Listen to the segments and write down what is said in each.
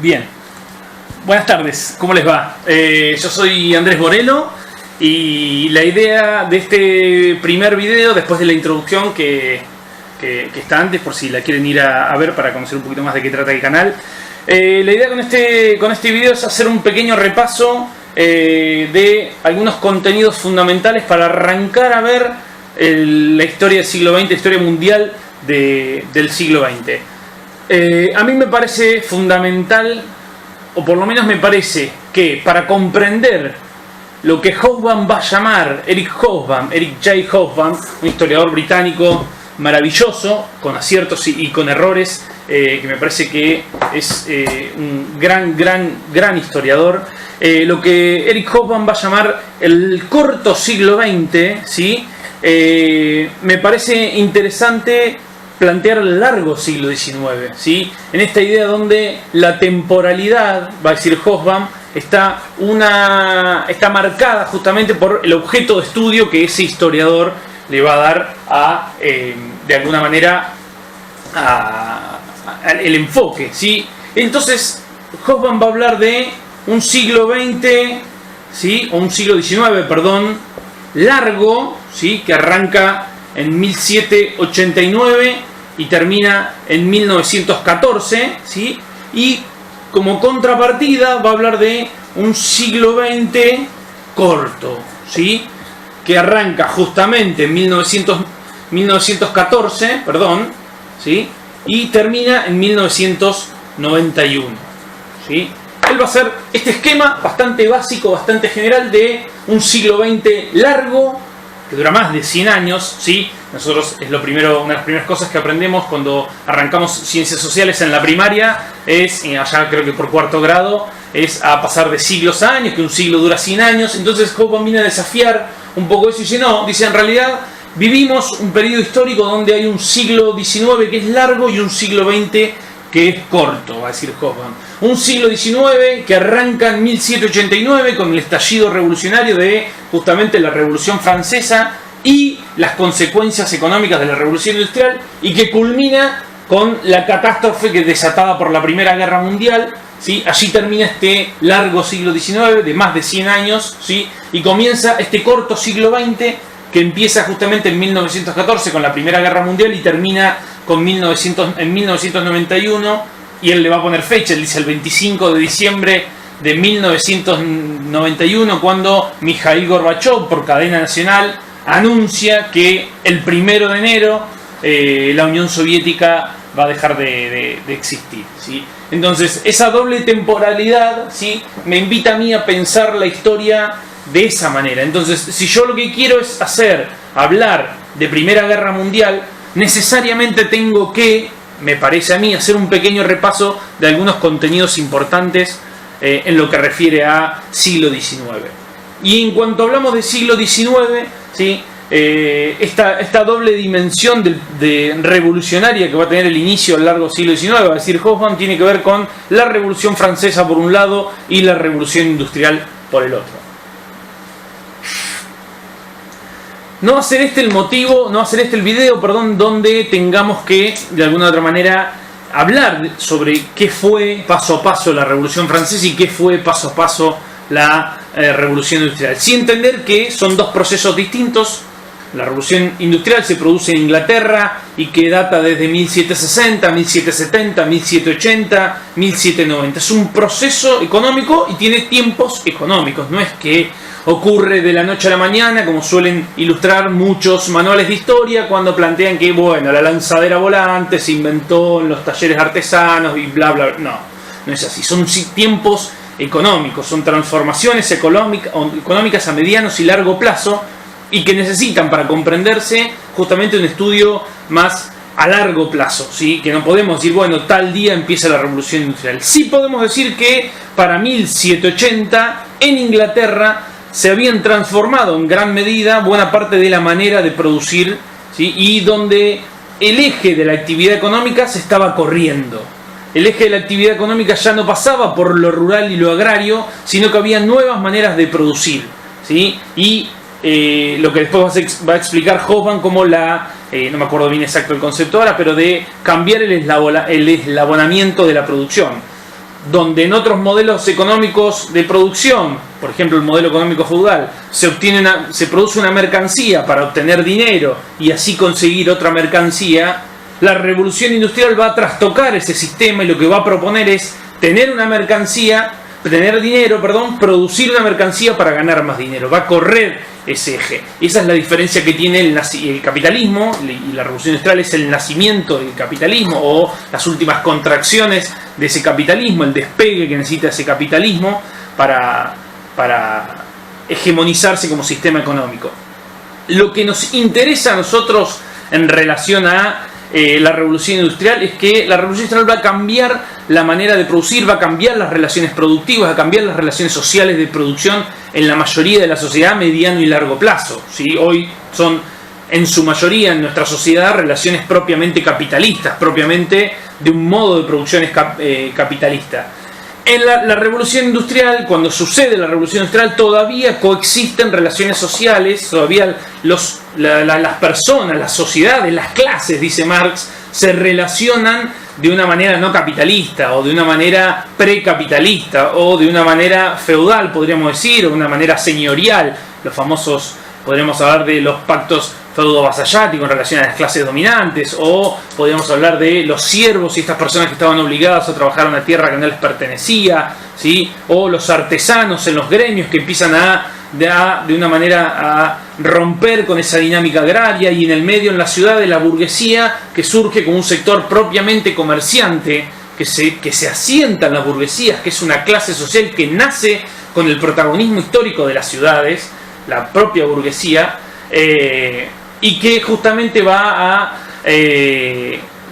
Bien, buenas tardes, ¿cómo les va? Yo soy Andrés Moreno y la idea de este primer video, después de la introducción que está antes, por si la quieren ir a ver para conocer un poquito más de qué trata el canal, la idea con este video es hacer un pequeño repaso de algunos contenidos fundamentales para arrancar a ver la historia del siglo XX, la historia mundial del siglo XX. A mí me parece fundamental, o por lo menos me parece que para comprender lo que Hobsbawm va a llamar, Eric J. Hobsbawm, un historiador británico maravilloso, con aciertos y con errores, que me parece que es un gran historiador, lo que Eric Hobsbawm va a llamar el corto siglo XX, ¿sí? Me parece interesante plantear el largo siglo XIX, ¿sí? En esta idea donde la temporalidad, va a decir Hobsbawm, está marcada justamente por el objeto de estudio que ese historiador le va a dar de alguna manera el enfoque, ¿sí? Entonces Hobsbawm va a hablar de un siglo XX, ¿sí? O un siglo XIX, perdón, largo, ¿sí? Que arranca en 1789 y termina en 1914, ¿sí? Y como contrapartida va a hablar de un siglo XX corto, ¿sí? Que arranca justamente en 1914, perdón, ¿sí? Y termina en 1991, ¿sí? Él va a hacer este esquema bastante básico, bastante general de un siglo XX largo, que dura más de 100 años, ¿sí? Nosotros es una de las primeras cosas que aprendemos cuando arrancamos ciencias sociales en la primaria, es, allá creo que por cuarto grado, es a pasar de siglos a años, que un siglo dura 100 años. Entonces Hobsbawm viene a desafiar un poco eso y dice, no, dice, en realidad vivimos un periodo histórico donde hay un siglo XIX que es largo y un siglo XX que es corto, va a decir Hobsbawm. Un siglo XIX que arranca en 1789 con el estallido revolucionario de justamente la Revolución Francesa y las consecuencias económicas de la Revolución Industrial, y que culmina con la catástrofe que desatada por la Primera Guerra Mundial, ¿sí? Allí termina este largo siglo XIX de más de 100 años, ¿sí? Y comienza este corto siglo XX que empieza justamente en 1914 con la Primera Guerra Mundial y termina en 1991, y él le va a poner fecha, él dice el 25 de diciembre de 1991, cuando Mikhail Gorbachev, por cadena nacional, anuncia que el 1 de enero la Unión Soviética va a dejar de existir, ¿sí? Entonces, esa doble temporalidad, ¿sí? Me invita a mí a pensar la historia de esa manera. Entonces, si yo lo que quiero es hablar de Primera Guerra Mundial, necesariamente tengo que, me parece a mí, hacer un pequeño repaso de algunos contenidos importantes en lo que refiere a siglo XIX. Y en cuanto hablamos de siglo XIX, ¿sí? Esta doble dimensión de revolucionaria que va a tener el inicio al largo siglo XIX, va a decir Hobsbawm, tiene que ver con la Revolución Francesa por un lado y la Revolución Industrial por el otro. No va a ser este el motivo, no va a ser este el video, perdón, donde tengamos que, de alguna u otra manera, hablar sobre qué fue paso a paso la Revolución Francesa y qué fue paso a paso la Revolución Industrial. Sí entender que son dos procesos distintos. La Revolución Industrial se produce en Inglaterra y que data desde 1760, 1770, 1780, 1790. Es un proceso económico y tiene tiempos económicos. No es que ocurre de la noche a la mañana, como suelen ilustrar muchos manuales de historia cuando plantean que, bueno, la lanzadera volante se inventó en los talleres artesanos y bla, bla, bla. No, no es así. Son tiempos económicos, son transformaciones económicas a medianos y largo plazo, y que necesitan para comprenderse justamente un estudio más a largo plazo, ¿sí? Que no podemos decir, bueno, tal día empieza la Revolución Industrial. Sí podemos decir que para 1780 en Inglaterra se habían transformado en gran medida buena parte de la manera de producir, ¿sí? Y donde el eje de la actividad económica se estaba corriendo. El eje de la actividad económica ya no pasaba por lo rural y lo agrario, sino que había nuevas maneras de producir, ¿sí? Y lo que después va a explicar Hobsbawm como no me acuerdo bien exacto el concepto ahora, pero de cambiar el eslabonamiento de la producción. donde en otros modelos económicos de producción, por ejemplo el modelo económico feudal, se produce una mercancía para obtener dinero y así conseguir otra mercancía, la revolución industrial va a trastocar ese sistema y lo que va a proponer es tener dinero, producir una mercancía para ganar más dinero, va a correr ese eje. Esa es la diferencia que tiene el capitalismo, y la revolución industrial es el nacimiento del capitalismo o las últimas contracciones de ese capitalismo, el despegue que necesita ese capitalismo para hegemonizarse como sistema económico. Lo que nos interesa a nosotros en relación a la revolución industrial es que la revolución industrial va a cambiar la manera de producir, va a cambiar las relaciones productivas, va a cambiar las relaciones sociales de producción en la mayoría de la sociedad a mediano y largo plazo, ¿sí? Hoy son en su mayoría en nuestra sociedad relaciones propiamente capitalistas, propiamente de un modo de producción capitalista. En la revolución industrial, cuando sucede la revolución industrial, todavía coexisten relaciones sociales, todavía las personas, las sociedades, las clases, dice Marx, se relacionan de una manera no capitalista o de una manera precapitalista o de una manera feudal, podríamos decir, o de una manera señorial. Los famosos, podríamos hablar de los pactos feudo-vasalláticos en relación a las clases dominantes, o podríamos hablar de los siervos y estas personas que estaban obligadas a trabajar en una tierra que no les pertenecía, ¿sí? O los artesanos en los gremios que empiezan de una manera a romper con esa dinámica agraria, y en el medio, en la ciudad, de la burguesía que surge como un sector propiamente comerciante, que se asienta en las burguesías, que es una clase social que nace con el protagonismo histórico de las ciudades, la propia burguesía, y que justamente va a,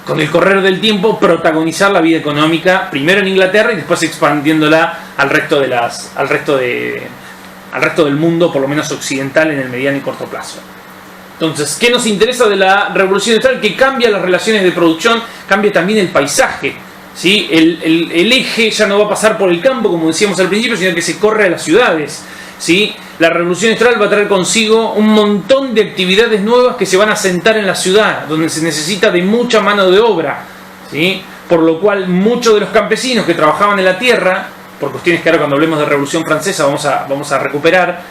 con el correr del tiempo, protagonizar la vida económica, primero en Inglaterra y después expandiéndola al resto del mundo, por lo menos occidental, en el mediano y corto plazo. Entonces, ¿qué nos interesa de la revolución industrial? Que cambia las relaciones de producción, cambia también el paisaje, ¿sí? El eje ya no va a pasar por el campo, como decíamos al principio, sino que se corre a las ciudades, ¿sí? La revolución industrial va a traer consigo un montón de actividades nuevas que se van a sentar en la ciudad, donde se necesita de mucha mano de obra, ¿sí? Por lo cual muchos de los campesinos que trabajaban en la tierra, por cuestiones que ahora cuando hablemos de Revolución Francesa vamos a recuperar,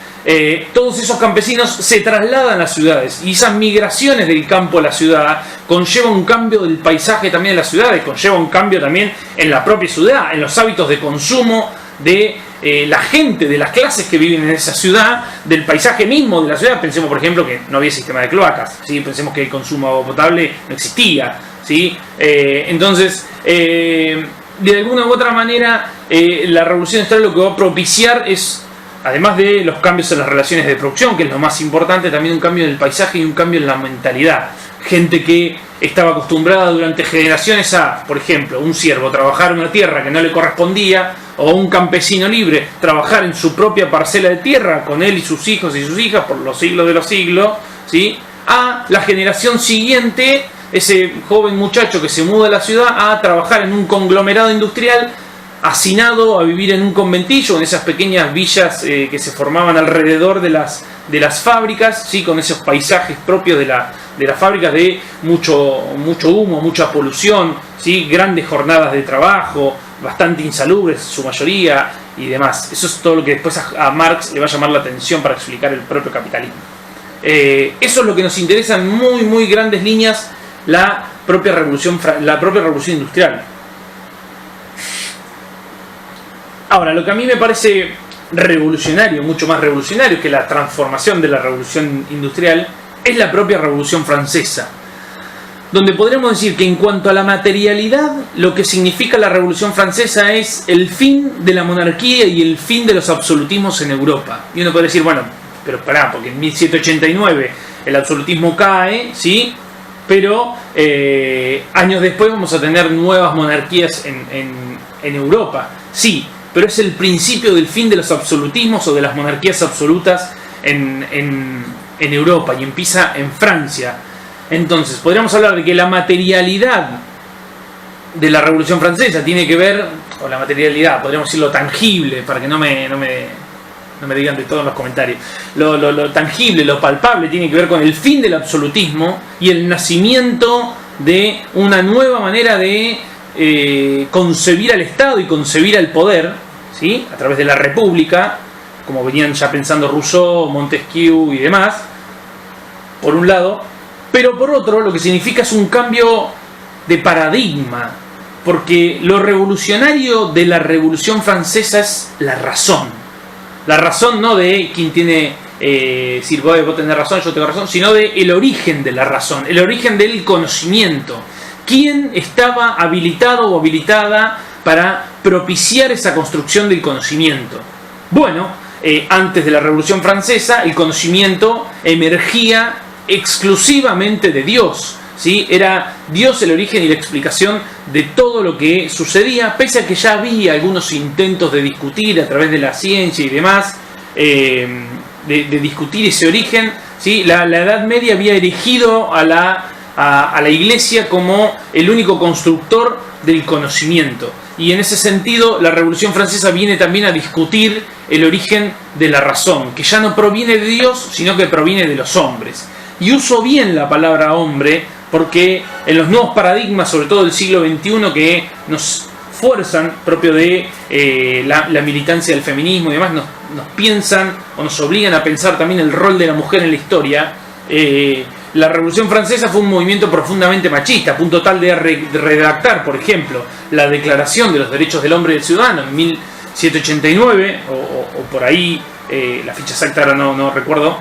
todos esos campesinos se trasladan a las ciudades, y esas migraciones del campo a la ciudad conlleva un cambio del paisaje también de las ciudades, conlleva un cambio también en la propia ciudad, en los hábitos de consumo de la gente, de las clases que viven en esa ciudad, del paisaje mismo de la ciudad. Pensemos, por ejemplo, que no había sistema de cloacas, ¿sí? Pensemos que el consumo de agua potable no existía, ¿sí? Entonces, de alguna u otra manera, la revolución industrial lo que va a propiciar es, además de los cambios en las relaciones de producción, que es lo más importante, también un cambio en el paisaje y un cambio en la mentalidad. Gente que estaba acostumbrada durante generaciones a, por ejemplo, un siervo trabajar en una tierra que no le correspondía, o un campesino libre trabajar en su propia parcela de tierra con él y sus hijos y sus hijas por los siglos de los siglos, ¿sí? A la generación siguiente, ese joven muchacho que se muda a la ciudad a trabajar en un conglomerado industrial, hacinado a vivir en un conventillo, en esas pequeñas villas que se formaban alrededor de las fábricas, ¿sí? Con esos paisajes propios de las fábricas, de mucho humo, mucha polución, ¿sí? Grandes jornadas de trabajo, bastante insalubres su mayoría y demás. Eso es todo lo que después a Marx le va a llamar la atención para explicar el propio capitalismo. Eso es lo que nos interesa en muy, muy grandes líneas, la propia revolución industrial. Ahora, lo que a mí me parece revolucionario, mucho más revolucionario que la transformación de la revolución industrial, es la propia Revolución Francesa, donde podríamos decir que en cuanto a la materialidad, lo que significa la Revolución Francesa es el fin de la monarquía y el fin de los absolutismos en Europa. Y uno puede decir, bueno, pero pará, porque en 1789 el absolutismo cae, ¿sí? Pero años después vamos a tener nuevas monarquías en Europa, sí, pero es el principio del fin de los absolutismos o de las monarquías absolutas en Europa, y empieza en Francia. Entonces, podríamos hablar de que la materialidad de la Revolución Francesa tiene que ver, o la materialidad, podríamos decir lo tangible, para que no me digan de todo en los comentarios, lo tangible, lo palpable, tiene que ver con el fin del absolutismo y el nacimiento de una nueva manera de concebir al Estado y concebir al poder, ¿sí?, a través de la República, como venían ya pensando Rousseau, Montesquieu y demás, por un lado, pero por otro lo que significa es un cambio de paradigma, porque lo revolucionario de la Revolución Francesa es la razón no de quien tiene, decir vos tenés razón, yo tengo razón, sino de el origen de la razón, el origen del conocimiento, quién estaba habilitado o habilitada para propiciar esa construcción del conocimiento. Bueno, antes de la Revolución Francesa el conocimiento emergía exclusivamente de Dios, ¿sí? Era Dios el origen y la explicación de todo lo que sucedía, pese a que ya había algunos intentos de discutir a través de la ciencia y demás, de discutir ese origen, ¿sí? La Edad Media había erigido a la Iglesia como el único constructor del conocimiento, y en ese sentido la Revolución Francesa viene también a discutir el origen de la razón, que ya no proviene de Dios, sino que proviene de los hombres. Y uso bien la palabra hombre porque en los nuevos paradigmas, sobre todo del siglo XXI, que nos fuerzan, propio de la militancia del feminismo y demás, nos piensan o nos obligan a pensar también el rol de la mujer en la historia. La Revolución Francesa fue un movimiento profundamente machista, a punto tal de redactar, por ejemplo, la Declaración de los Derechos del Hombre y del Ciudadano en 1789, o por ahí, la ficha exacta ahora no recuerdo,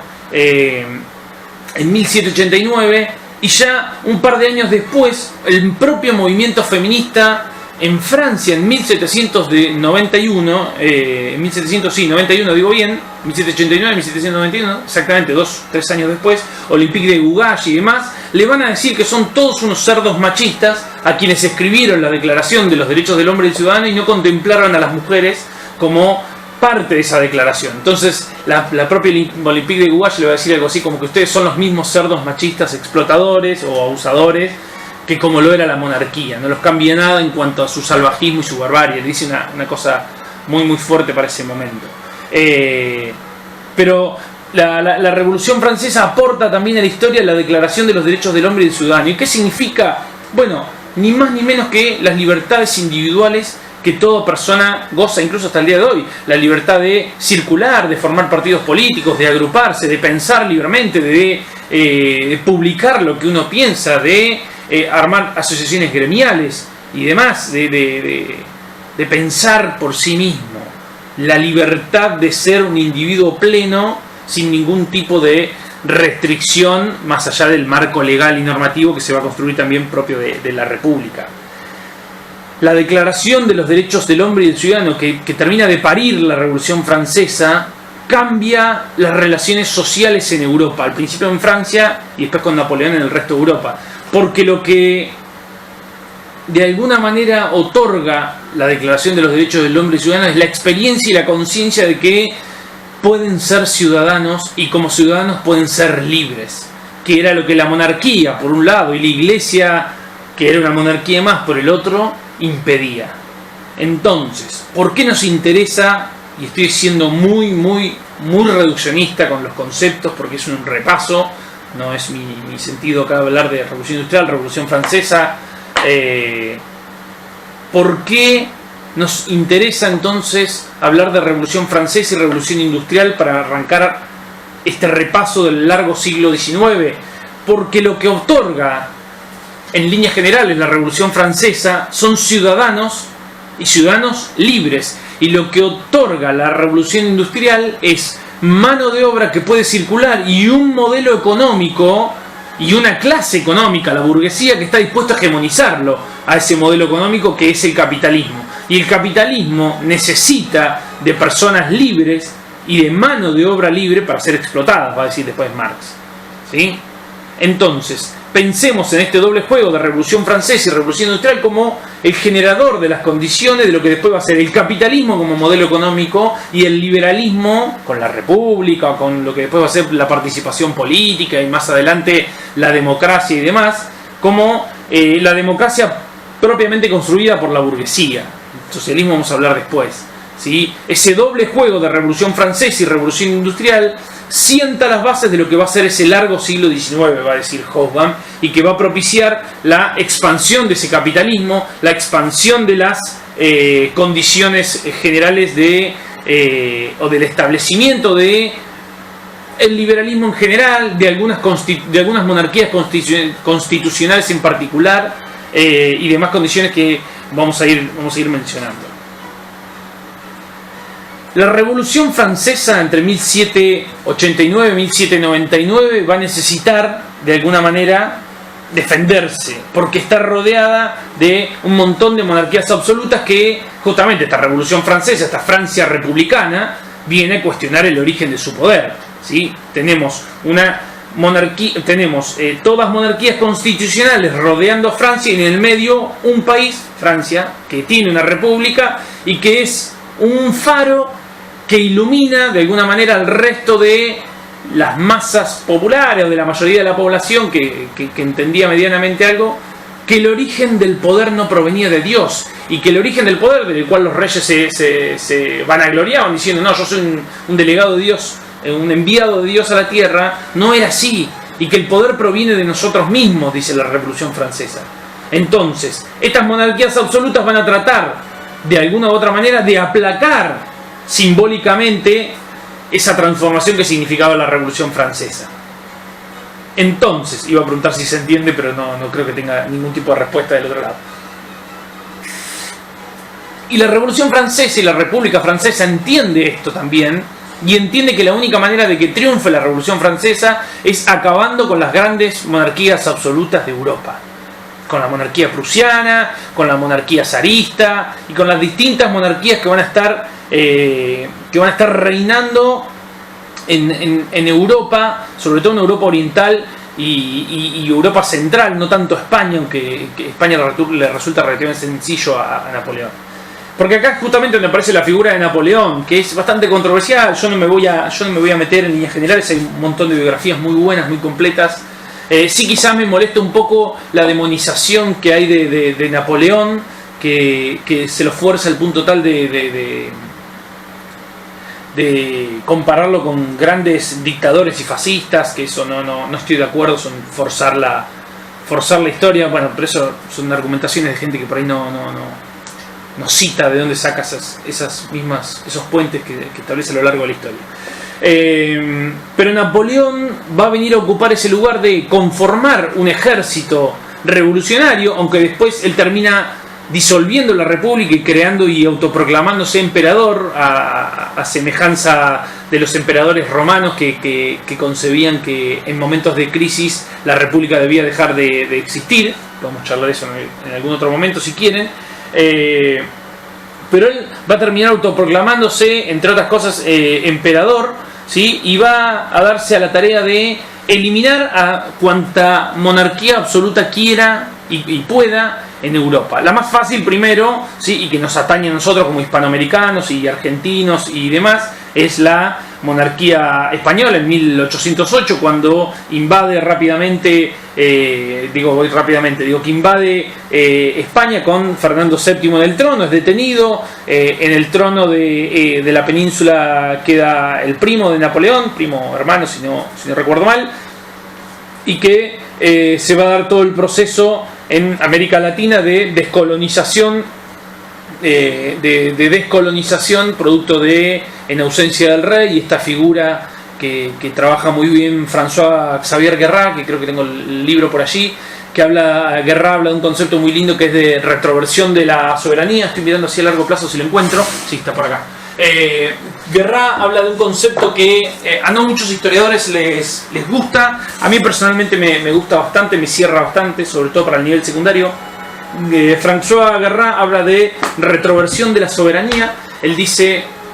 en 1789, y ya un par de años después el propio movimiento feminista en Francia en 1791, 1791 digo bien, 1789, 1791, exactamente 2-3 años después, Olympique de Gougache y demás, le van a decir que son todos unos cerdos machistas a quienes escribieron la Declaración de los Derechos del Hombre y del Ciudadano y no contemplaron a las mujeres como parte de esa declaración. Entonces la propia Olympique de Gougache le va a decir algo así como que ustedes son los mismos cerdos machistas explotadores o abusadores que como lo era la monarquía, no los cambia nada en cuanto a su salvajismo y su barbarie. Le dice una cosa muy muy fuerte para ese momento. Pero la Revolución Francesa aporta también a la historia la Declaración de los Derechos del Hombre y del Ciudadano. ¿Y qué significa? Bueno, ni más ni menos que las libertades individuales que toda persona goza, incluso hasta el día de hoy. La libertad de circular, de formar partidos políticos, de agruparse, de pensar libremente, de publicar lo que uno piensa, de armar asociaciones gremiales y demás, de pensar por sí mismo. La libertad de ser un individuo pleno sin ningún tipo de restricción más allá del marco legal y normativo que se va a construir también propio de la República. La Declaración de los Derechos del Hombre y del Ciudadano, que termina de parir la Revolución Francesa, cambia las relaciones sociales en Europa, al principio en Francia y después con Napoleón en el resto de Europa, porque lo que de alguna manera otorga la Declaración de los Derechos del Hombre y Ciudadano es la experiencia y la conciencia de que pueden ser ciudadanos y como ciudadanos pueden ser libres, que era lo que la monarquía por un lado y la Iglesia, que era una monarquía más, por el otro, impedía. Entonces, ¿por qué nos interesa? Y estoy siendo muy reduccionista con los conceptos porque es un repaso, no es mi sentido acá hablar de Revolución Industrial, Revolución Francesa. ¿Por qué nos interesa entonces hablar de Revolución Francesa y Revolución Industrial para arrancar este repaso del largo siglo XIX? Porque lo que otorga en líneas generales la Revolución Francesa son ciudadanos y ciudadanos libres, y lo que otorga la Revolución Industrial es mano de obra que puede circular y un modelo económico y una clase económica, la burguesía, que está dispuesta a hegemonizarlo a ese modelo económico que es el capitalismo. Y el capitalismo necesita de personas libres y de mano de obra libre para ser explotadas, va a decir después Marx, ¿sí? Entonces, pensemos en este doble juego de Revolución Francesa y Revolución Industrial como el generador de las condiciones de lo que después va a ser el capitalismo como modelo económico y el liberalismo con la república o con lo que después va a ser la participación política y más adelante la democracia y demás, como la democracia propiamente construida por la burguesía. El socialismo vamos a hablar después, ¿sí? Ese doble juego de Revolución Francesa y Revolución Industrial sienta las bases de lo que va a ser ese largo siglo XIX, va a decir Hobsbawm, y que va a propiciar la expansión de ese capitalismo, la expansión de las condiciones generales o del establecimiento de el liberalismo en general, de algunas monarquías constitucionales en particular, y demás condiciones que vamos a ir mencionando. La Revolución Francesa entre 1789 y 1799 va a necesitar de alguna manera defenderse, porque está rodeada de un montón de monarquías absolutas que justamente esta Revolución Francesa, esta Francia republicana, viene a cuestionar el origen de su poder, ¿sí? Tenemos una monarquía, todas monarquías constitucionales rodeando a Francia, y en el medio un país, Francia, que tiene una república y que es un faro que ilumina de alguna manera al resto de las masas populares o de la mayoría de la población que entendía medianamente algo, que el origen del poder no provenía de Dios, y que el origen del poder, del cual los reyes se vanagloriaban diciendo no, yo soy un delegado de Dios, un enviado de Dios a la tierra, no era así, y que el poder proviene de nosotros mismos, dice la Revolución Francesa. Entonces, estas monarquías absolutas van a tratar de alguna u otra manera de aplacar simbólicamente esa transformación que significaba la Revolución Francesa. Entonces, iba a preguntar si se entiende, pero no creo que tenga ningún tipo de respuesta del otro lado. Y la Revolución Francesa y la República Francesa entiende esto también, y entiende que la única manera de que triunfe la Revolución Francesa es acabando con las grandes monarquías absolutas de Europa, con la monarquía prusiana, con la monarquía zarista y con las distintas monarquías que van a estar reinando en Europa, sobre todo en Europa Oriental y Europa Central, no tanto España, aunque España le resulta relativamente sencillo a Napoleón. Porque acá es justamente donde aparece la figura de Napoleón, que es bastante controversial. Yo no me voy a meter en líneas generales, hay un montón de biografías muy buenas, muy completas. Sí, quizás me molesta un poco la demonización que hay de Napoleón, que se lo fuerza al punto tal de compararlo con grandes dictadores y fascistas, que eso no estoy de acuerdo, son forzar la historia. Bueno, pero eso son argumentaciones de gente que por ahí no cita de dónde saca esos puentes que establece a lo largo de la historia. Pero Napoleón va a venir a ocupar ese lugar de conformar un ejército revolucionario, aunque después él termina disolviendo la república y creando y autoproclamándose emperador, a semejanza de los emperadores romanos que concebían que en momentos de crisis la república debía dejar de existir. Vamos a charlar eso en algún otro momento si quieren. Pero él va a terminar autoproclamándose, entre otras cosas, emperador, ¿sí? Y va a darse a la tarea de eliminar a cuanta monarquía absoluta quiera y pueda en Europa. La más fácil primero, ¿sí? Y que nos atañe a nosotros como hispanoamericanos y argentinos y demás, es la monarquía española en 1808, cuando invade rápidamente, que invade España con Fernando VII del trono, es detenido, en el trono de la península queda el primo de Napoleón, primo hermano si no recuerdo mal, y que se va a dar todo el proceso en América Latina de descolonización, descolonización producto de en ausencia del rey, y esta figura que trabaja muy bien François Xavier Guerra, que creo que tengo el libro por allí, que Guerra habla de un concepto muy lindo que es de retroversión de la soberanía. Estoy mirando así a largo plazo si lo encuentro. Sí, está por acá. Guerra habla de un concepto que a no muchos historiadores les gusta. A mí personalmente me gusta bastante, me cierra bastante, sobre todo para el nivel secundario. François Guerra habla de retroversión de la soberanía.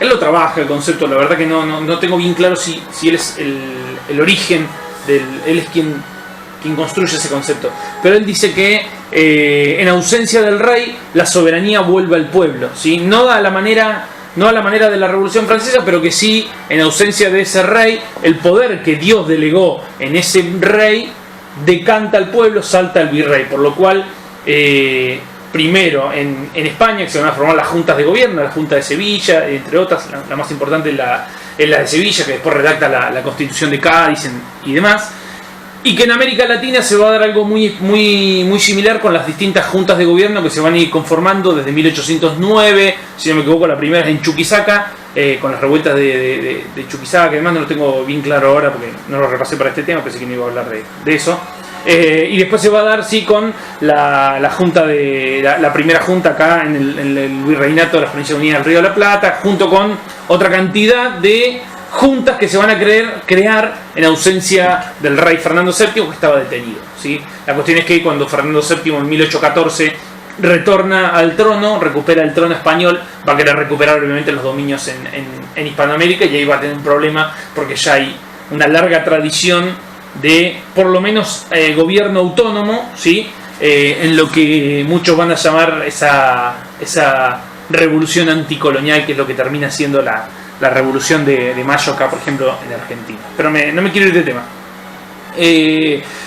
Él lo trabaja el concepto, la verdad que no tengo bien claro si él es el origen él es quien construye ese concepto, pero él dice que en ausencia del rey la soberanía vuelve al pueblo, ¿sí? No a la manera de la Revolución Francesa, pero que sí, en ausencia de ese rey, el poder que Dios delegó en ese rey decanta al pueblo, salta al virrey, por lo cual primero en España, que se van a formar las juntas de gobierno, la Junta de Sevilla, entre otras, la más importante es la de Sevilla, que después redacta la Constitución de Cádiz y demás. Y que en América Latina se va a dar algo muy similar con las distintas juntas de gobierno que se van a ir conformando desde 1809, si no me equivoco la primera es en Chuquisaca, con las revueltas de Chuquisaca, que además no lo tengo bien claro ahora porque no lo repasé para este tema, pensé que no iba a hablar de eso. Y después se va a dar, sí, con la junta la primera junta acá en el Virreinato de las Provincias Unidas del Río de la Plata, junto con otra cantidad de juntas que se van a crear en ausencia del rey Fernando VII, que estaba detenido, ¿sí? La cuestión es que cuando Fernando VII en 1814 retorna al trono, recupera el trono español, va a querer recuperar obviamente los dominios en Hispanoamérica, y ahí va a tener un problema porque ya hay una larga tradición de por lo menos gobierno autónomo, ¿sí? En lo que muchos van a llamar esa revolución anticolonial, que es lo que termina siendo la revolución de mayo acá, por ejemplo, en Argentina. Pero no me quiero ir de tema.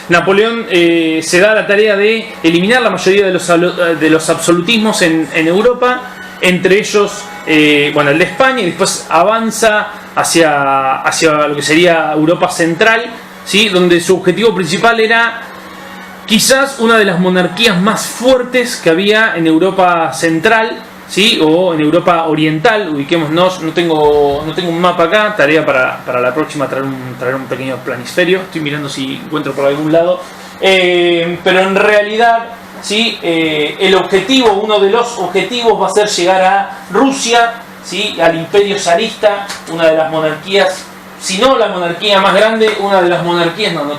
Napoleón se da la tarea de eliminar la mayoría de los absolutismos en Europa, entre ellos el de España, y después avanza hacia lo que sería Europa Central, ¿sí? Donde su objetivo principal era quizás una de las monarquías más fuertes que había en Europa Central, ¿sí? O en Europa Oriental, ubiquémonos. No tengo un mapa acá, tarea para la próxima traer un pequeño planisferio, estoy mirando si encuentro por algún lado, pero en realidad, ¿sí? Uno de los objetivos va a ser llegar a Rusia, ¿sí? Al Imperio Zarista, una de las monarquías, si no la monarquía más grande, una de las monarquías, una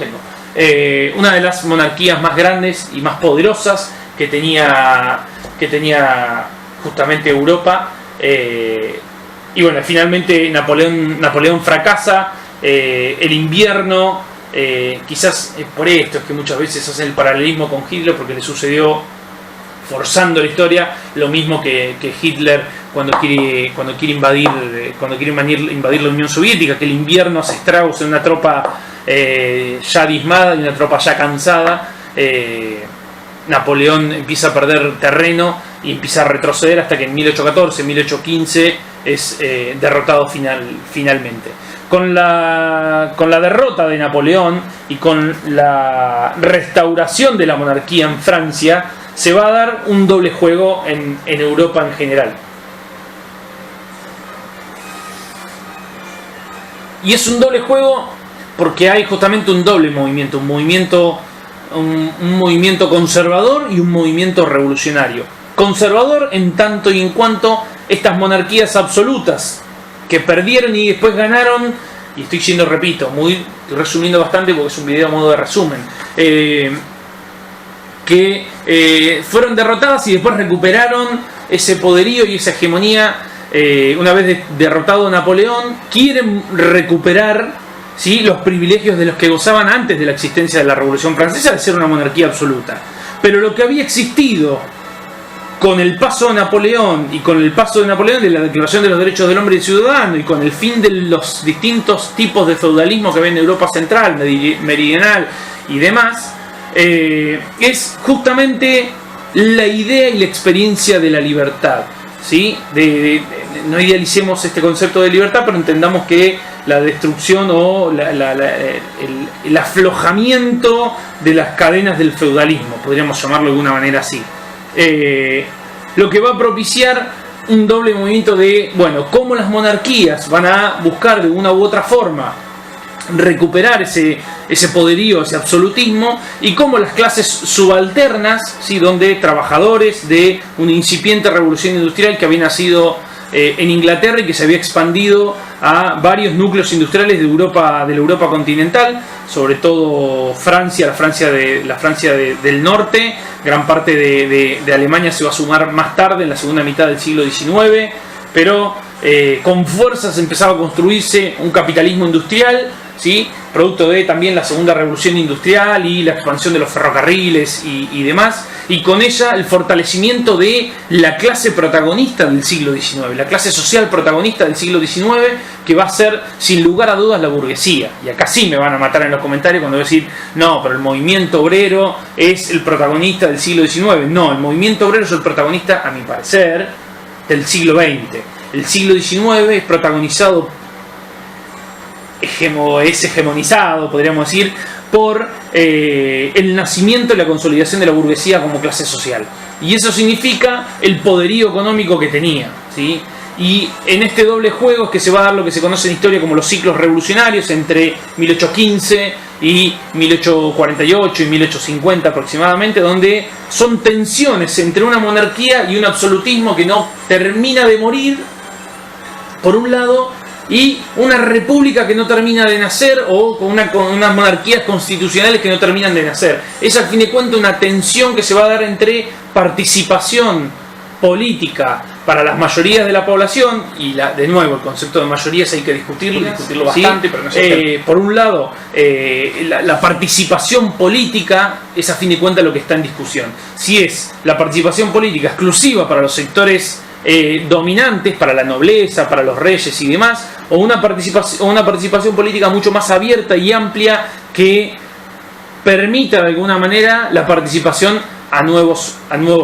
de las monarquías más grandes y más poderosas que tenía justamente Europa, y bueno, finalmente Napoleón fracasa. El invierno, quizás por esto es que muchas veces hacen el paralelismo con Hitler, porque le sucedió, forzando la historia, lo mismo que Hitler cuando quiere invadir la Unión Soviética, que el invierno hace estragos en una tropa ya diezmada y una tropa ya cansada. Napoleón empieza a perder terreno y empieza a retroceder hasta que en 1814, 1815 es derrotado finalmente. Con la derrota de Napoleón y con la restauración de la monarquía en Francia, se va a dar un doble juego en Europa en general. Y es un doble juego porque hay justamente un doble movimiento, un movimiento conservador y un movimiento revolucionario. Conservador en tanto y en cuanto estas monarquías absolutas que perdieron y después ganaron, y estoy resumiendo bastante porque es un video a modo de resumen, que fueron derrotadas y después recuperaron ese poderío y esa hegemonía. Una vez derrotado Napoleón, quieren recuperar, ¿sí?, los privilegios de los que gozaban antes de la existencia de la Revolución Francesa, de ser una monarquía absoluta. Pero lo que había existido con el paso de Napoleón de la Declaración de los Derechos del Hombre y Ciudadano, y con el fin de los distintos tipos de feudalismo que había en Europa Central, Meridional y demás, es justamente la idea y la experiencia de la libertad, ¿sí? No idealicemos este concepto de libertad, pero entendamos que la destrucción o el aflojamiento de las cadenas del feudalismo, podríamos llamarlo de alguna manera así. Lo que va a propiciar un doble movimiento de, cómo las monarquías van a buscar de una u otra forma recuperar ese poderío, ese absolutismo, y cómo las clases subalternas, ¿sí?, donde trabajadores de una incipiente revolución industrial que había nacido en Inglaterra y que se había expandido a varios núcleos industriales de la Europa continental, sobre todo Francia, la Francia del norte, gran parte de Alemania se va a sumar más tarde, en la segunda mitad del siglo XIX, pero con fuerzas empezaba a construirse un capitalismo industrial, ¿sí?, producto de también la segunda revolución industrial y la expansión de los ferrocarriles y demás, y con ella el fortalecimiento de la clase protagonista del siglo XIX, la clase social protagonista del siglo XIX, que va a ser sin lugar a dudas la burguesía. Y acá sí me van a matar en los comentarios cuando voy a decir, no, pero el movimiento obrero es el protagonista del siglo XIX. No, el movimiento obrero es el protagonista, a mi parecer, del siglo XX. El siglo XIX es protagonizado, es hegemonizado, podríamos decir, por el nacimiento y la consolidación de la burguesía como clase social. Y eso significa el poderío económico que tenía, ¿sí? Y en este doble juego es que se va a dar lo que se conoce en historia como los ciclos revolucionarios entre 1815 y 1848 y 1850 aproximadamente, donde son tensiones entre una monarquía y un absolutismo que no termina de morir, por un lado, y una república que no termina de nacer, o con unas monarquías constitucionales que no terminan de nacer. Es al fin de cuentas una tensión que se va a dar entre participación política para las mayorías de la población, y de nuevo el concepto de mayorías hay que discutirlo bastante, ¿sí? Pero no sé, por un lado la participación política es a fin de cuentas lo que está en discusión. Si es la participación política exclusiva para los sectores dominantes, para la nobleza, para los reyes y demás, o una participación política mucho más abierta y amplia que permita de alguna manera la participación a nuevos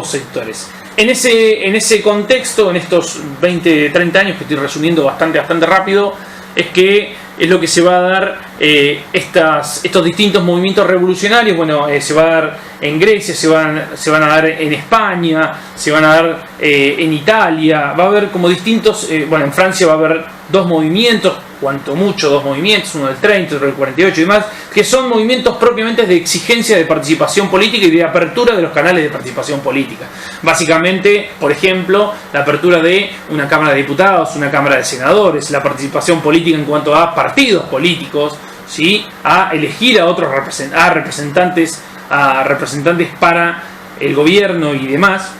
sectores. En ese contexto, en estos 20, 30 años que estoy resumiendo bastante rápido, es lo que se va a dar estos distintos movimientos revolucionarios. Bueno, se va a dar en Grecia, se van a dar en España, se van a dar en Italia, va a haber como distintos, en Francia va a haber dos movimientos, cuanto mucho dos movimientos, uno del 30, otro del 48 y demás, que son movimientos propiamente de exigencia de participación política y de apertura de los canales de participación política. Básicamente, por ejemplo, la apertura de una Cámara de Diputados, una Cámara de Senadores, la participación política en cuanto a partidos políticos, ¿sí? A elegir a otros representantes para el gobierno y demás,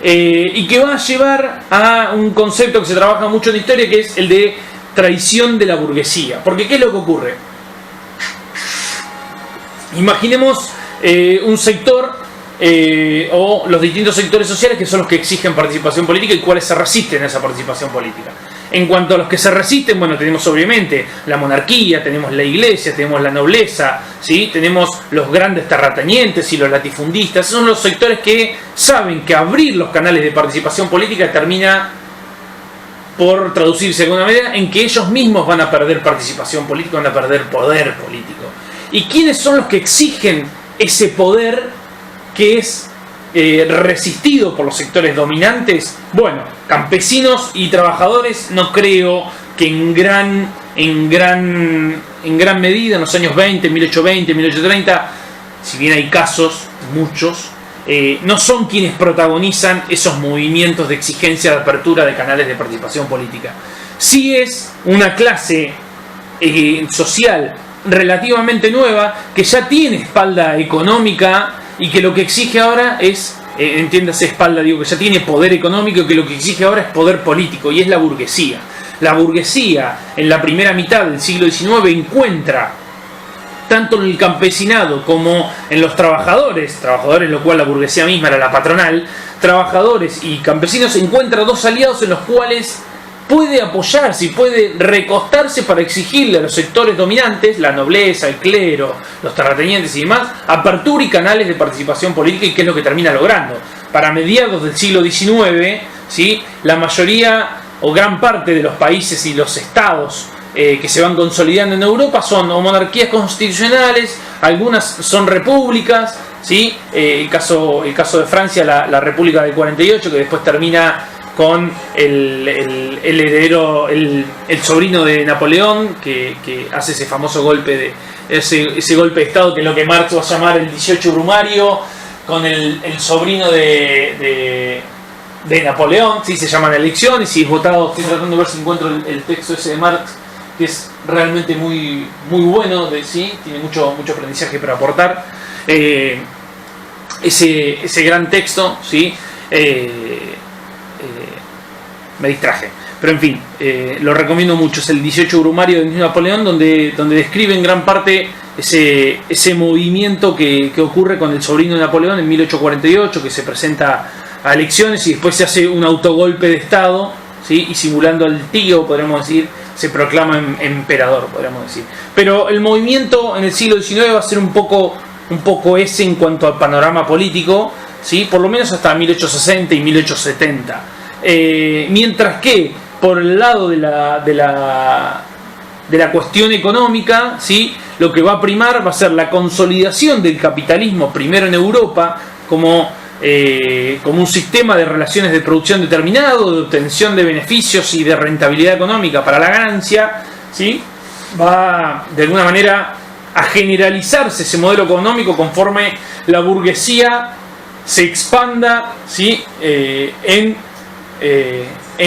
y que va a llevar a un concepto que se trabaja mucho en historia, que es el de traición de la burguesía. Porque ¿qué es lo que ocurre? Imaginemos un sector o los distintos sectores sociales que son los que exigen participación política y cuáles se resisten a esa participación política. En cuanto a los que se resisten, bueno, tenemos obviamente la monarquía, tenemos la iglesia, tenemos la nobleza, ¿sí? Tenemos los grandes terratenientes y los latifundistas. Esos son los sectores que saben que abrir los canales de participación política termina por traducirse de alguna manera en que ellos mismos van a perder participación política, van a perder poder político. ¿Y quiénes son los que exigen ese poder que es resistido por los sectores dominantes? Bueno, campesinos y trabajadores, no creo que en gran medida en los años 20, 1820, 1830, si bien hay casos, muchos, no son quienes protagonizan esos movimientos de exigencia de apertura de canales de participación política. Sí es una clase social relativamente nueva que ya tiene espalda económica y que lo que exige ahora es, entiéndase espalda, digo que ya tiene poder económico, y que lo que exige ahora es poder político, y es la burguesía. La burguesía en la primera mitad del siglo XIX encuentra tanto en el campesinado como en los trabajadores, lo cual la burguesía misma era la patronal, trabajadores y campesinos, encuentra dos aliados en los cuales puede apoyarse y puede recostarse para exigirle a los sectores dominantes, la nobleza, el clero, los terratenientes y demás, apertura y canales de participación política, y qué es lo que termina logrando. Para mediados del siglo XIX, ¿sí? La mayoría o gran parte de los países y los estados que se van consolidando en Europa son o monarquías constitucionales, algunas son repúblicas, ¿sí? El caso de Francia, la República del 48, que después termina con el heredero, el sobrino de Napoleón, que hace ese famoso golpe ese golpe de estado, que es lo que Marx va a llamar el 18 Brumario, con el sobrino de Napoleón, ¿sí? Se llaman elecciones y es votado. Estoy tratando de ver si encuentro el texto ese de Marx, que es realmente muy, muy bueno, ¿sí? Tiene mucho aprendizaje para aportar. Ese gran texto, ¿sí? me distraje. Pero en fin, lo recomiendo mucho. Es el 18 Brumario de Napoleón, donde describe en gran parte ese movimiento que ocurre con el sobrino de Napoleón en 1848, que se presenta a elecciones y después se hace un autogolpe de Estado, ¿sí? Y simulando al tío, podríamos decir, se proclama emperador, podríamos decir. Pero el movimiento en el siglo XIX va a ser un poco ese en cuanto al panorama político, ¿sí? Por lo menos hasta 1860 y 1870. Mientras que por el lado de la cuestión económica, ¿sí? Lo que va a primar va a ser la consolidación del capitalismo, primero en Europa, como un sistema de relaciones de producción determinado, de obtención de beneficios y de rentabilidad económica para la ganancia, ¿sí? Va de alguna manera a generalizarse ese modelo económico conforme la burguesía se expanda, ¿sí? En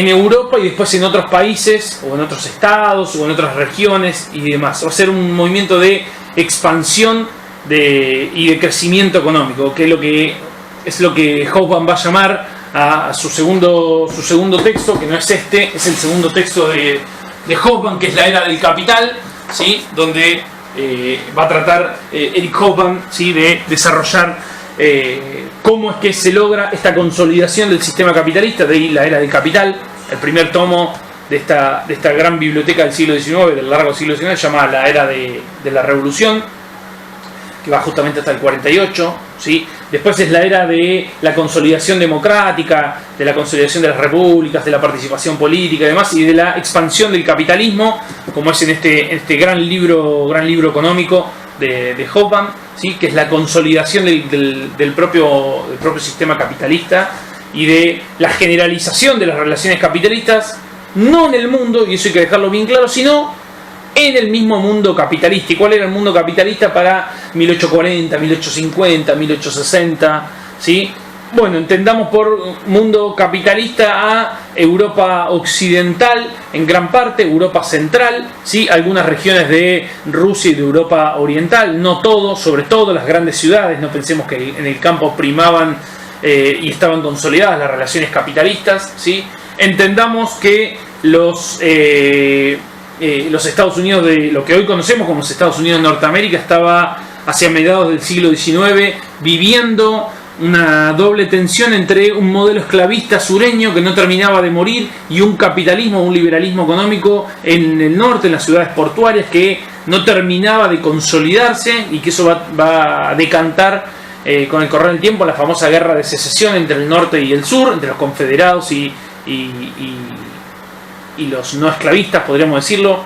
Europa y después en otros países o en otros estados o en otras regiones y demás. Va a ser un movimiento de expansión y de crecimiento económico, que es lo que Hobsbawm va a llamar a su segundo texto, que no es este, es el segundo texto de Hobsbawm, que es La Era del Capital, ¿sí? Donde va a tratar Eric Hobsbawm, ¿sí? De desarrollar cómo es que se logra esta consolidación del sistema capitalista, de ahí La Era del Capital, el primer tomo de esta gran biblioteca del siglo XIX, del largo siglo XIX, llamada La Era de la Revolución, que va justamente hasta el 48, ¿sí? Después es la era de la consolidación democrática, de la consolidación de las repúblicas, de la participación política y demás, y de la expansión del capitalismo, como es en este gran libro económico de Hobsbawm, ¿sí? Que es la consolidación del propio sistema capitalista y de la generalización de las relaciones capitalistas, no en el mundo, y eso hay que dejarlo bien claro, sino en el mismo mundo capitalista. ¿Y cuál era el mundo capitalista para 1840, 1850, 1860? ¿Sí? Bueno, entendamos por mundo capitalista a Europa occidental, en gran parte, Europa central, ¿sí? Algunas regiones de Rusia y de Europa oriental, no todo, sobre todo las grandes ciudades. No pensemos que en el campo primaban y estaban consolidadas las relaciones capitalistas, ¿sí? Entendamos que los Estados Unidos, de lo que hoy conocemos como los Estados Unidos de Norteamérica, estaba hacia mediados del siglo XIX viviendo una doble tensión entre un modelo esclavista sureño que no terminaba de morir y un capitalismo, un liberalismo económico en el norte, en las ciudades portuarias, que no terminaba de consolidarse, y que eso va a decantar con el correr del tiempo la famosa guerra de secesión entre el norte y el sur, entre los confederados y los no esclavistas, podríamos decirlo.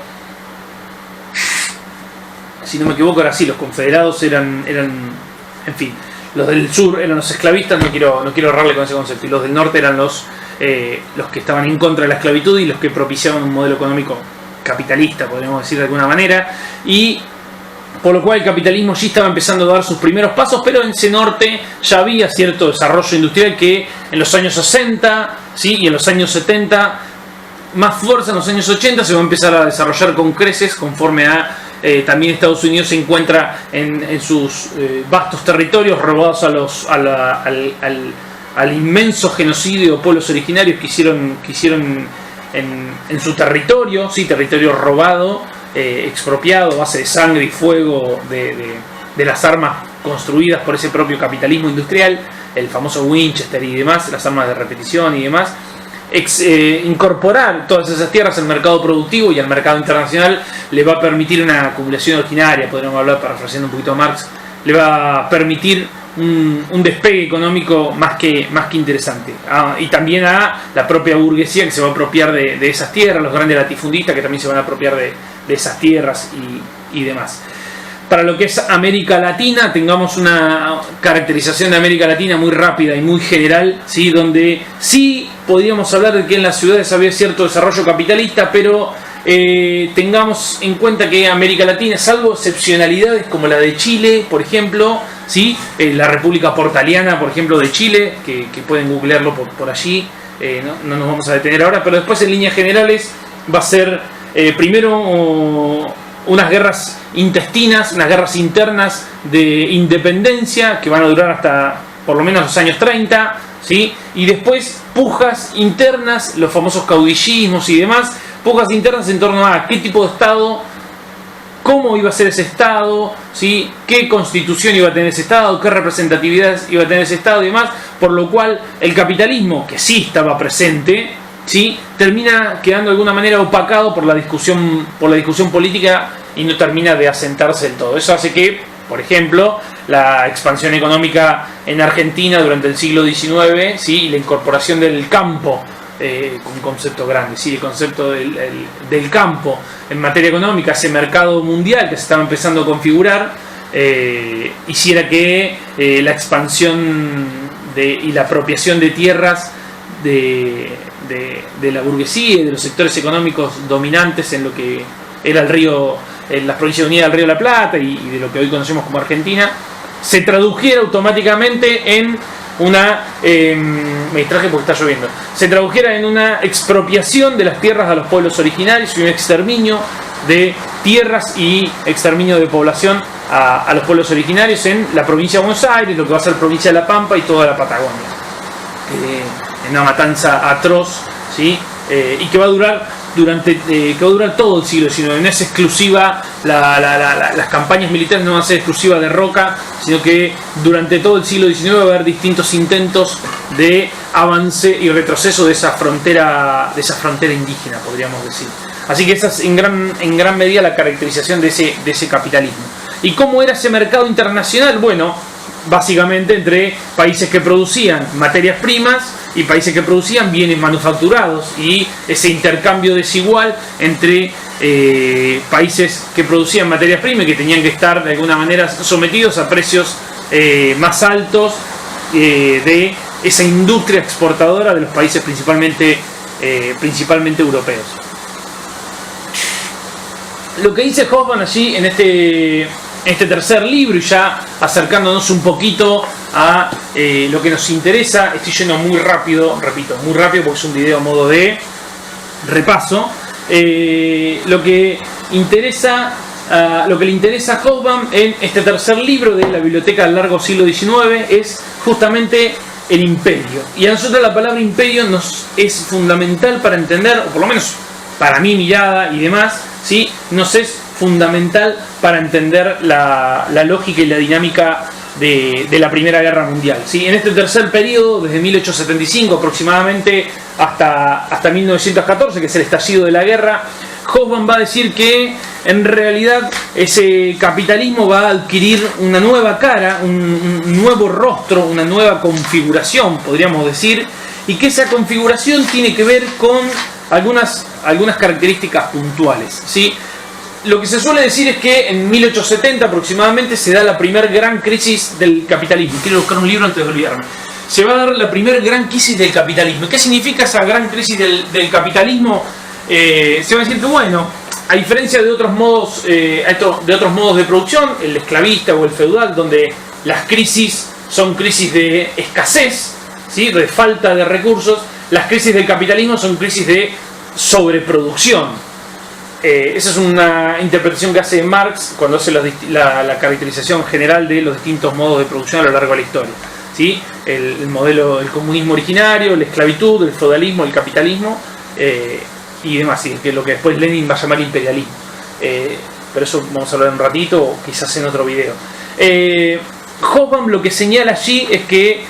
Si no me equivoco, ahora sí, los confederados eran en fin, los del sur eran los esclavistas, no quiero errarle con ese concepto, y los del norte eran los que estaban en contra de la esclavitud y los que propiciaban un modelo económico capitalista, podríamos decir de alguna manera, y por lo cual el capitalismo sí estaba empezando a dar sus primeros pasos, pero en ese norte ya había cierto desarrollo industrial que en los años 60, ¿sí? Y en los años 70, más fuerza en los años 80, se va a empezar a desarrollar con creces conforme a también Estados Unidos se encuentra en sus vastos territorios robados al inmenso genocidio de pueblos originarios que hicieron en su territorio, sí, territorio robado, expropiado a base de sangre y fuego de las armas construidas por ese propio capitalismo industrial, el famoso Winchester y demás, las armas de repetición y demás. Incorporar todas esas tierras al mercado productivo y al mercado internacional le va a permitir una acumulación ordinaria, podríamos hablar, parafraseando un poquito a Marx, le va a permitir un despegue económico más que interesante, y también a la propia burguesía que se va a apropiar de esas tierras, los grandes latifundistas que también se van a apropiar de esas tierras y demás. Para lo que es América Latina, tengamos una caracterización de América Latina muy rápida y muy general, ¿sí? Donde sí podríamos hablar de que en las ciudades había cierto desarrollo capitalista, pero tengamos en cuenta que América Latina, salvo excepcionalidades como la de Chile, por ejemplo, ¿sí? La República Portaliana, por ejemplo, de Chile, que pueden googlearlo por allí, no nos vamos a detener ahora, pero después en líneas generales va a ser primero unas guerras intestinas, unas guerras internas de independencia que van a durar hasta por lo menos los años 30, ¿sí? Y después pujas internas, los famosos caudillismos y demás, pujas internas en torno a qué tipo de Estado, cómo iba a ser ese Estado, ¿sí? Qué constitución iba a tener ese Estado, qué representatividad iba a tener ese Estado y demás, por lo cual el capitalismo, que sí estaba presente, ¿sí? Termina quedando de alguna manera opacado por la discusión política y no termina de asentarse del todo. Eso hace que, por ejemplo, la expansión económica en Argentina durante el siglo XIX, ¿sí? Y la incorporación del campo, un concepto grande, ¿sí? El concepto del campo en materia económica, ese mercado mundial que se estaba empezando a configurar, hiciera que la expansión y la apropiación de tierras de la burguesía y de los sectores económicos dominantes en lo que era el río, en las provincias unidas del Río de la Plata y de lo que hoy conocemos como Argentina, se tradujera automáticamente en una me distraje porque está lloviendo, se tradujera en una expropiación de las tierras a los pueblos originarios y un exterminio de tierras y exterminio de población a los pueblos originarios en la provincia de Buenos Aires, lo que va a ser provincia de La Pampa y toda la Patagonia, en una matanza atroz, ¿sí? Y que va a durar todo el siglo XIX. No es exclusiva, las campañas militares no van a ser exclusivas de Roca, sino que durante todo el siglo XIX va a haber distintos intentos de avance y retroceso de esa frontera indígena, podríamos decir. Así que esa es en gran medida la caracterización de ese capitalismo. ¿Y cómo era ese mercado internacional? Bueno, básicamente entre países que producían materias primas y países que producían bienes manufacturados, y ese intercambio desigual entre países que producían materias primas y que tenían que estar de alguna manera sometidos a precios más altos de esa industria exportadora de los países principalmente europeos. Lo que dice Hoffman allí en este tercer libro, y ya acercándonos un poquito a lo que nos interesa, estoy yendo muy rápido, repito, muy rápido porque es un video a modo de repaso. Lo que le interesa a Hoffman en este tercer libro de la Biblioteca del Largo Siglo XIX es justamente el imperio. Y a nosotros la palabra imperio nos es fundamental para entender, o por lo menos para mi mirada y demás, ¿sí? Nos es fundamental para entender la lógica y la dinámica de la Primera Guerra Mundial, ¿sí? En este tercer periodo, desde 1875 aproximadamente hasta 1914, que es el estallido de la guerra, Hoffman va a decir que en realidad ese capitalismo va a adquirir una nueva cara, un nuevo rostro, una nueva configuración, podríamos decir, y que esa configuración tiene que ver con algunas características puntuales, ¿sí? Lo que se suele decir es que en 1870 aproximadamente se da la primera gran crisis del capitalismo. Quiero buscar un libro antes de olvidarme. Se va a dar la primera gran crisis del capitalismo. ¿Qué significa esa gran crisis del capitalismo? Se va a decir que, bueno, a diferencia de otros modos de producción, el esclavista o el feudal, donde las crisis son crisis de escasez, ¿sí? De falta de recursos, las crisis del capitalismo son crisis de sobreproducción. Esa es una interpretación que hace Marx cuando hace la caracterización general de los distintos modos de producción a lo largo de la historia, ¿sí? El modelo del comunismo originario, la esclavitud, el feudalismo, el capitalismo y demás, ¿sí? Que lo que después Lenin va a llamar imperialismo. Pero eso vamos a hablar un ratito o quizás en otro video. Hoffman lo que señala allí es que,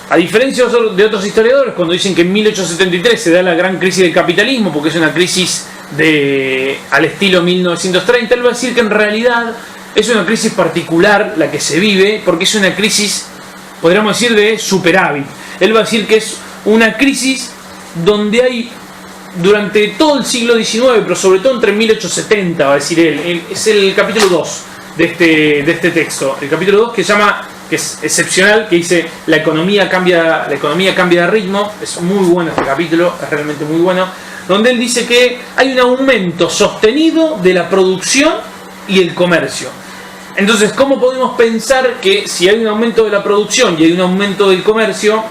a diferencia de otros historiadores, cuando dicen que en 1873 se da la gran crisis del capitalismo porque es una crisis al estilo 1930, él va a decir que en realidad es una crisis particular la que se vive, porque es una crisis, podríamos decir, de superávit. Él va a decir que es una crisis donde hay, durante todo el siglo XIX, pero sobre todo entre 1870, va a decir él, es el capítulo 2 de este texto, el capítulo 2 que es excepcional, que dice la economía cambia de ritmo. Es muy bueno este capítulo, es realmente muy bueno, donde él dice que hay un aumento sostenido de la producción y el comercio. Entonces, ¿cómo podemos pensar que si hay un aumento de la producción y hay un aumento del comercio,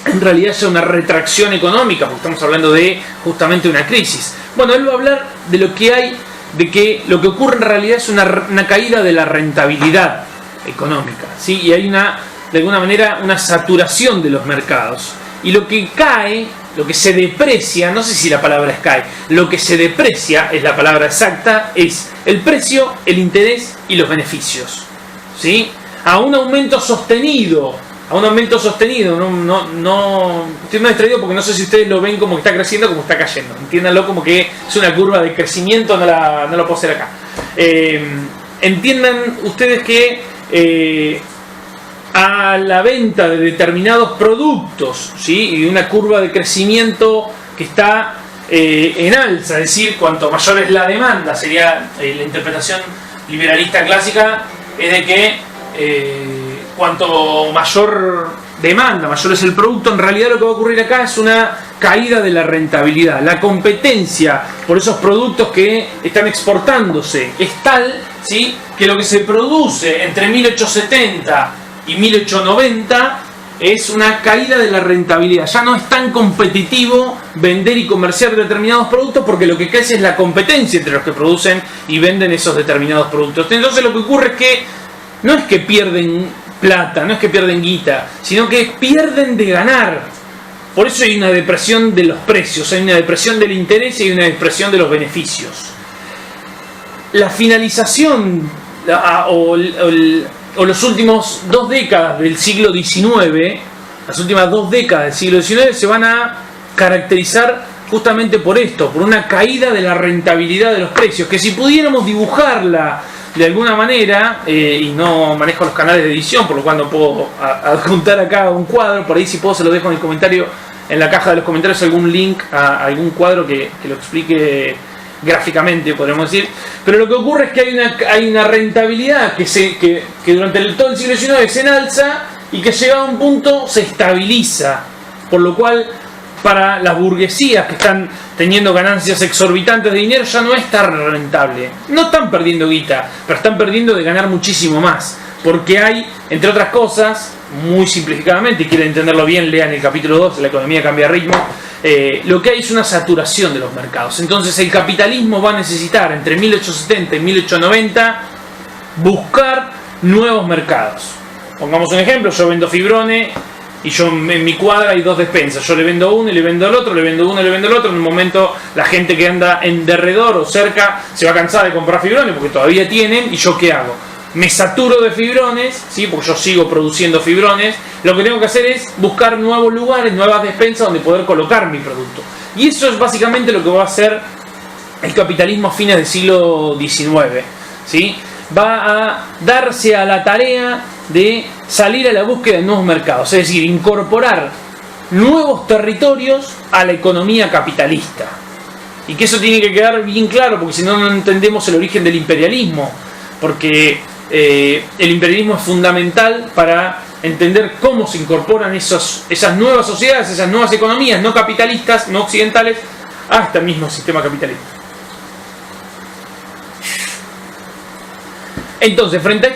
en realidad haya una retracción económica? Porque estamos hablando de justamente una crisis. Bueno, él va a hablar de que lo que ocurre en realidad es una caída de la rentabilidad económica, ¿sí? Y hay una de alguna manera una saturación de los mercados. Y lo que cae, lo que se deprecia, no sé si la palabra es cae, lo que se deprecia, es la palabra exacta, es el precio, el interés y los beneficios. ¿Sí? A un aumento sostenido, no estoy más distraído porque no sé si ustedes lo ven como que está creciendo o como está cayendo. Entiéndanlo como que es una curva de crecimiento, no lo puedo hacer acá. Entiendan ustedes que a la venta de determinados productos, ¿sí? Y una curva de crecimiento que está en alza, es decir, cuanto mayor es la demanda, sería la interpretación liberalista clásica, es de que cuanto mayor demanda, mayor es el producto. En realidad lo que va a ocurrir acá es una caída de la rentabilidad. La competencia por esos productos que están exportándose es tal, ¿sí?, que lo que se produce entre 1870 y 1890 es una caída de la rentabilidad. Ya no es tan competitivo vender y comerciar determinados productos porque lo que crece es la competencia entre los que producen y venden esos determinados productos. Entonces lo que ocurre es que no es que pierden plata, no es que pierden guita, sino que pierden de ganar. Por eso hay una depresión de los precios, hay una depresión del interés y hay una depresión de los beneficios. La finalización o los últimos 2 décadas del siglo XIX, las últimas 2 décadas del siglo XIX se van a caracterizar justamente por esto, por una caída de la rentabilidad de los precios, que si pudiéramos dibujarla de alguna manera, y no manejo los canales de edición, por lo cual no puedo adjuntar acá un cuadro, por ahí si puedo se lo dejo en el comentario, en la caja de los comentarios, algún link a algún cuadro que lo explique gráficamente, podríamos decir. Pero lo que ocurre es que hay una rentabilidad que durante todo el siglo XIX se enalza y que llegado a un punto se estabiliza, por lo cual para las burguesías que están teniendo ganancias exorbitantes de dinero ya no es tan rentable. No están perdiendo guita, pero están perdiendo de ganar muchísimo más, porque hay, entre otras cosas, muy simplificadamente, y quieren entenderlo bien, lean el capítulo 2, La economía cambia ritmo. Lo que hay es una saturación de los mercados. Entonces el capitalismo va a necesitar entre 1870 y 1890 buscar nuevos mercados. Pongamos un ejemplo, yo vendo fibrones y yo en mi cuadra hay 2 despensas, yo le vendo uno y le vendo al otro, le vendo uno y le vendo al otro. En un momento la gente que anda en derredor o cerca se va a cansar de comprar fibrones porque todavía tienen, y yo ¿qué hago? Me saturo de fibrones, ¿sí?, porque yo sigo produciendo fibrones. Lo que tengo que hacer es buscar nuevos lugares, nuevas despensas donde poder colocar mi producto. Y eso es básicamente lo que va a hacer el capitalismo a fines del siglo XIX, ¿sí? Va a darse a la tarea de salir a la búsqueda de nuevos mercados, es decir, incorporar nuevos territorios a la economía capitalista. Y que eso tiene que quedar bien claro, porque si no, no entendemos el origen del imperialismo, porque el imperialismo es fundamental para entender cómo se incorporan esas nuevas sociedades, esas nuevas economías no capitalistas, no occidentales, a este mismo sistema capitalista. Entonces, frente a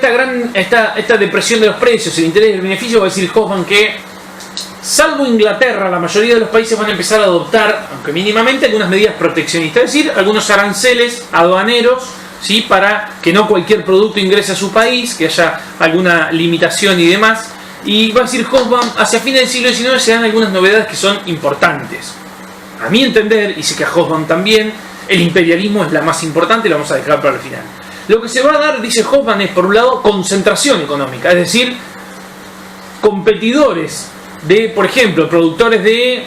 esta depresión de los precios, el interés y el beneficio, va a decir Hoffman que, salvo Inglaterra, la mayoría de los países van a empezar a adoptar, aunque mínimamente, algunas medidas proteccionistas, es decir, algunos aranceles aduaneros, ¿sí?, para que no cualquier producto ingrese a su país, que haya alguna limitación y demás. Y va a decir Hoffman, hacia fines del siglo XIX se dan algunas novedades que son importantes. A mi entender, y sé que a Hoffman también, el imperialismo es la más importante y la vamos a dejar para el final. Lo que se va a dar, dice Hoffman, es por un lado concentración económica, es decir, competidores de, por ejemplo, productores de,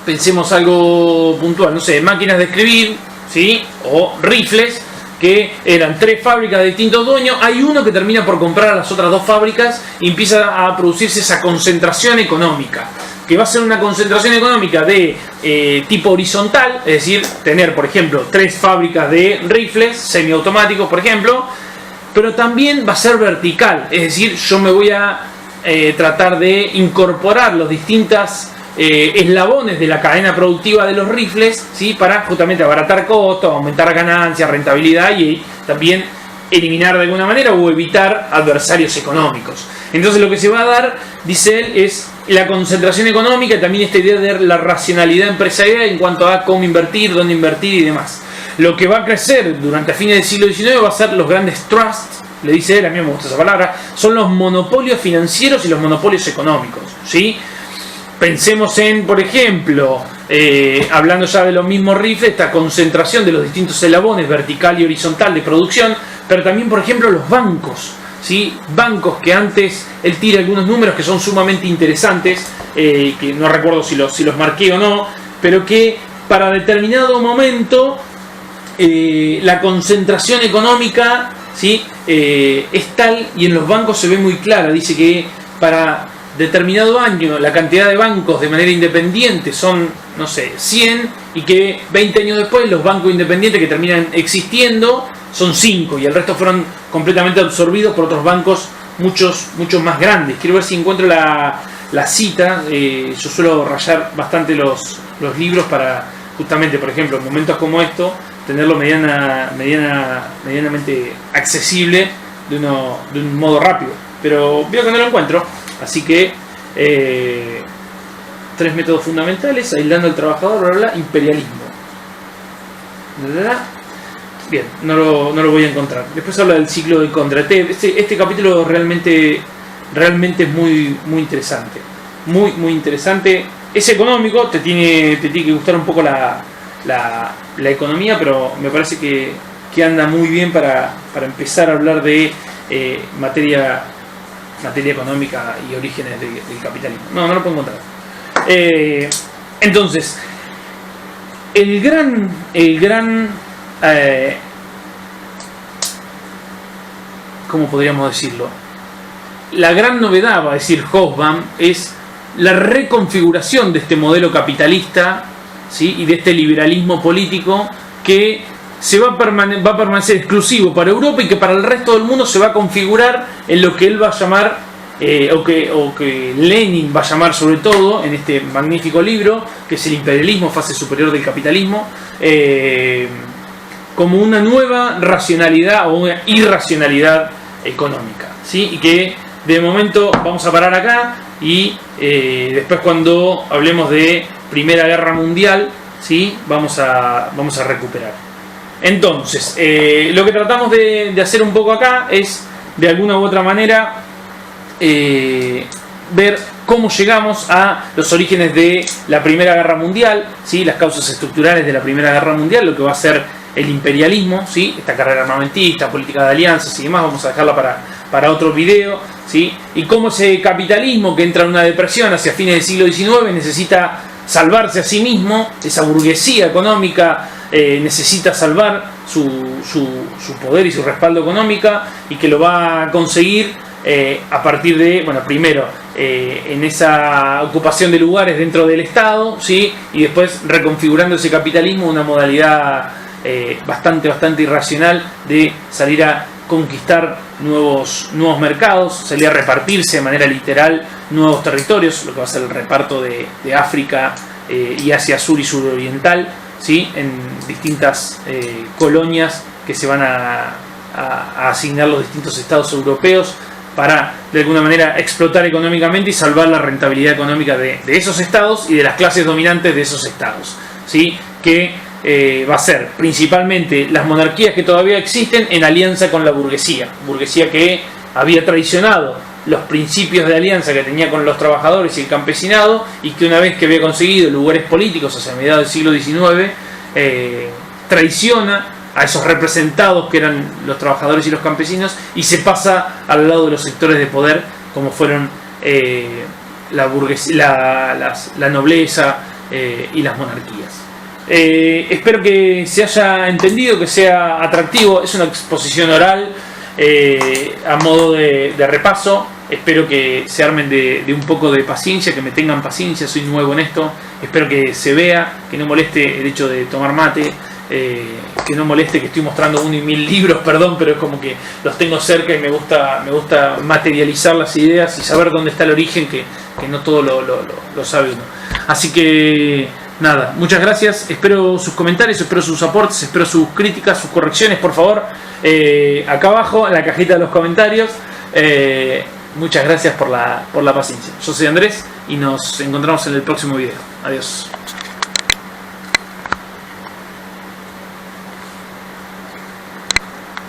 pensemos algo puntual, no sé, máquinas de escribir, ¿sí?, o rifles, que eran 3 fábricas de distintos dueños. Hay uno que termina por comprar a las otras 2 fábricas y empieza a producirse esa concentración económica, que va a ser una concentración económica de tipo horizontal, es decir, tener, por ejemplo, 3 fábricas de rifles semiautomáticos, por ejemplo, pero también va a ser vertical, es decir, yo me voy a tratar de incorporar los distintos eslabones de la cadena productiva de los rifles, ¿sí?, para justamente abaratar costos, aumentar ganancias, rentabilidad y también eliminar de alguna manera o evitar adversarios económicos. Entonces lo que se va a dar, dice él, es la concentración económica y también esta idea de la racionalidad empresarial en cuanto a cómo invertir, dónde invertir y demás. Lo que va a crecer durante fines del siglo XIX va a ser los grandes trusts, le dice él, a mí me gusta esa palabra, son los monopolios financieros y los monopolios económicos, ¿sí? Pensemos en, por ejemplo, hablando ya de los mismos rifles, esta concentración de los distintos eslabones vertical y horizontal de producción, pero también, por ejemplo, los bancos, ¿sí? Bancos que antes, él tira algunos números que son sumamente interesantes, que no recuerdo si los marqué o no, pero que para determinado momento la concentración económica, ¿sí? Es tal, y en los bancos se ve muy clara. Dice que para determinado año la cantidad de bancos de manera independiente son, no sé, 100, y que 20 años después los bancos independientes que terminan existiendo son 5, y el resto fueron completamente absorbidos por otros bancos muchos más grandes. Quiero ver si encuentro la cita. Yo suelo rayar bastante los libros para, justamente, por ejemplo, en momentos como esto, tenerlo medianamente accesible de un modo rápido. Pero veo que no lo encuentro, así que 3 métodos fundamentales: aislando al trabajador, bla, bla, bla, imperialismo. Bla, bla. Bien, no lo voy a encontrar. Después habla del ciclo de Kondratiev. Este capítulo realmente es muy interesante. Muy interesante. Es económico, te tiene que gustar un poco la economía, pero me parece que anda muy bien para empezar a hablar de materia económica y orígenes del capitalismo. No lo puedo encontrar. Entonces, el gran ¿cómo podríamos decirlo? La gran novedad, va a decir Hobsbawm, es la reconfiguración de este modelo capitalista, ¿sí? Y de este liberalismo político que va a permanecer exclusivo para Europa, y que para el resto del mundo se va a configurar en lo que él va a llamar, o que Lenin va a llamar, sobre todo en este magnífico libro, que es El imperialismo, fase superior del capitalismo, como una nueva racionalidad o una irracionalidad económica, ¿sí? Y que de momento vamos a parar acá, y después, cuando hablemos de Primera Guerra Mundial, ¿sí? vamos a recuperar. Entonces, lo que tratamos de hacer un poco acá es, de alguna u otra manera, ver cómo llegamos a los orígenes de la Primera Guerra Mundial, ¿sí? Las causas estructurales de la Primera Guerra Mundial, lo que va a ser el imperialismo, ¿sí? Esta carrera armamentista, política de alianzas y demás, vamos a dejarla para otro video, ¿sí? Y cómo ese capitalismo, que entra en una depresión hacia fines del siglo XIX, necesita salvarse a sí mismo. Esa burguesía económica necesita salvar su poder y su respaldo económico, y que lo va a conseguir a partir de, bueno, primero en esa ocupación de lugares dentro del Estado, ¿sí? Y después reconfigurando ese capitalismo, una modalidad bastante irracional de salir a conquistar nuevos mercados, salir a repartirse de manera literal nuevos territorios, lo que va a ser el reparto de África y Asia Sur y Suroriental, ¿sí? En distintas colonias que se van a asignar los distintos estados europeos, para de alguna manera explotar económicamente y salvar la rentabilidad económica de esos estados y de las clases dominantes de esos estados, ¿sí? Que va a ser principalmente las monarquías que todavía existen en alianza con la burguesía que había traicionado los principios de alianza que tenía con los trabajadores y el campesinado, y que una vez que había conseguido lugares políticos hacia mediados del siglo XIX, traiciona a esos representados que eran los trabajadores y los campesinos, y se pasa al lado de los sectores de poder, como fueron la nobleza y las monarquías. Espero que se haya entendido, que sea atractivo. Es una exposición oral a modo de repaso. Espero que se armen de un poco de paciencia, que me tengan paciencia, soy nuevo en esto. Espero que se vea, que no moleste el hecho de tomar mate, que no moleste que estoy mostrando 1 y 1000 libros, perdón, pero es como que los tengo cerca y me gusta materializar las ideas y saber dónde está el origen, que no todo lo sabe uno. Así que nada, muchas gracias, espero sus comentarios, espero sus aportes, espero sus críticas, sus correcciones, por favor, acá abajo en la cajita de los comentarios. Muchas gracias por la paciencia. Yo soy Andrés y nos encontramos en el próximo video. Adiós.